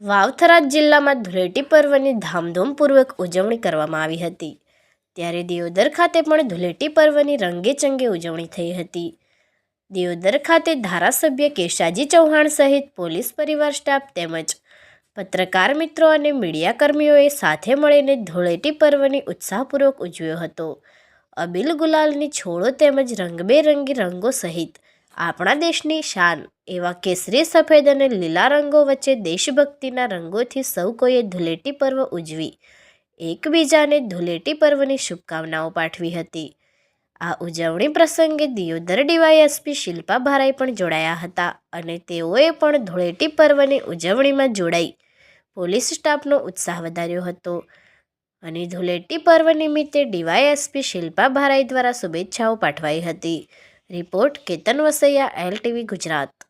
વાવથરા જિલ્લામાં ધૂળેટી પર્વની ધામધૂમપૂર્વક ઉજવણી કરવામાં આવી હતી। ત્યારે દિયોદર ખાતે પણ ધૂળેટી પર્વની રંગેચંગે ઉજવણી થઈ હતી। દિયોદર ખાતે ધારાસભ્ય કેશાજી ચૌહાણ સહિત પોલીસ પરિવાર સ્ટાફ તેમજ પત્રકાર મિત્રો અને મીડિયાકર્મીઓએ સાથે મળીને ધૂળેટી પર્વની ઉત્સાહપૂર્વક ઉજવ્યો હતો। અબીલ ગુલાલની છોડો તેમજ રંગબેરંગી રંગો સહિત આપણા દેશની શાન એવા કેસરી, સફેદ અને લીલા રંગો વચ્ચે દેશભક્તિના રંગોથી સૌ કોઈએ ધૂળેટી પર્વ ઉજવી એકબીજાને ધૂળેટી પર્વની શુભકામનાઓ પાઠવી હતી। આ ઉજવણી પ્રસંગે દિયોદર ડીવાયએસપી શિલ્પા ભારાઈ પણ જોડાયા હતા અને તેઓએ પણ ધૂળેટી પર્વની ઉજવણીમાં જોડાઈ પોલીસ સ્ટાફનો ઉત્સાહ વધાર્યો હતો અને ધૂળેટી પર્વ નિમિત્તે ડીવાયએસપી શિલ્પા ભારાઈ દ્વારા શુભેચ્છાઓ પાઠવાઈ હતી। Report Ketan Vasaiya, LTV Gujarat.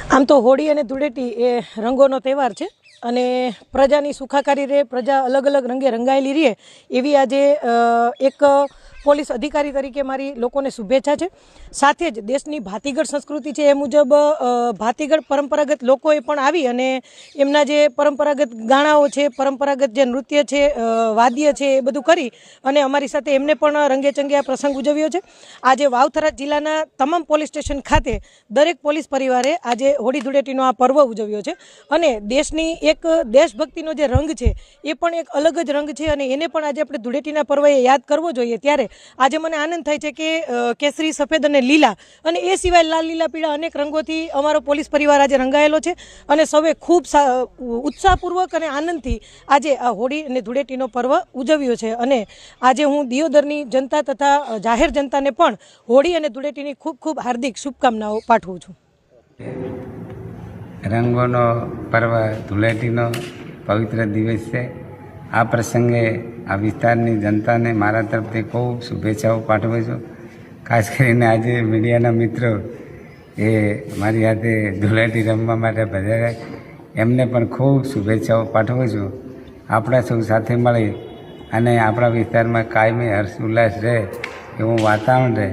આમ તો હોળી અને ધૂળેટી એ રંગોનો તહેવાર છે અને પ્રજાની સુખાકારી રહે, પ્રજા અલગ અલગ રંગે રંગાયેલી રહે એવી આજે એક પોલીસ અધિકારી તરીકે મારી લોકોને શુભેચ્છા છે। સાથે જ દેશની ભાતીગળ સંસ્કૃતિ છે એ મુજબ ભાતીગળ પરંપરાગત લોકોએ પણ આવી અને એમના જે પરંપરાગત ગાણાઓ છે, પરંપરાગત જે નૃત્ય છે, વાદ્ય છે એ બધું કરી અને અમારી સાથે એમને પણ રંગેચંગે આ પ્રસંગ ઉજવ્યો છે। આજે વાવથરા જિલ્લાના તમામ પોલીસ સ્ટેશન ખાતે દરેક પોલીસ પરિવારે આજે હોળી ધૂળેટીનો આ પર્વ ઉજવ્યો છે અને દેશની એક દેશભક્તિનો જે રંગ છે એ પણ એક અલગ જ રંગ છે અને એને પણ આજે આપણે ધૂળેટીના પર્વએ યાદ કરવો જોઈએ। ત્યારે આજે મને આનંદ થાય છે કે કેસરી, સફેદ અને લીલા અને એ સિવાય લાલ, લીલા, પીળા અનેક રંગોથી અમારો પોલીસ પરિવાર આજે રંગાયેલો છે અને સૌએ ખૂબ ઉત્સાહપૂર્વક અને આનંદથી આજે આ હોળી અને ધૂળેટીનો પર્વ ઉજવ્યો છે અને આજે હું દિયોદરની જનતા તથા જાહેર જનતાને પણ હોળી અને ધૂળેટીની ખૂબ ખૂબ હાર્દિક શુભકામનાઓ પાઠવું છું। રંગોનો પર્વ ધૂળેટીનો પવિત્ર દિવસ છે। આ પ્રસંગે આ વિસ્તારની જનતાને મારા તરફથી ખૂબ શુભેચ્છાઓ પાઠવું છું। ખાસ કરીને આજે મીડિયાના મિત્રો એ મારી સાથે ધૂળેટી રમવા માટે પધાર્યા, એમને પણ ખૂબ શુભેચ્છાઓ પાઠવું છું। આપણા સૌ સાથે મળી અને આપણા વિસ્તારમાં કાયમી હર્ષ ઉલ્લાસ રહે એવું વાતાવરણ રહે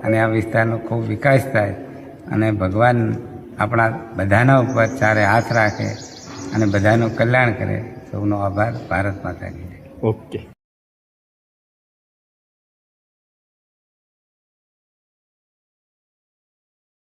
અને આ વિસ્તારનો ખૂબ વિકાસ થાય અને ભગવાન આપણા બધાના ઉપર ચારે હાથ રાખે અને બધાનું કલ્યાણ કરે। સૌનો આભાર। ભારત માતા કી જય। ઓકે।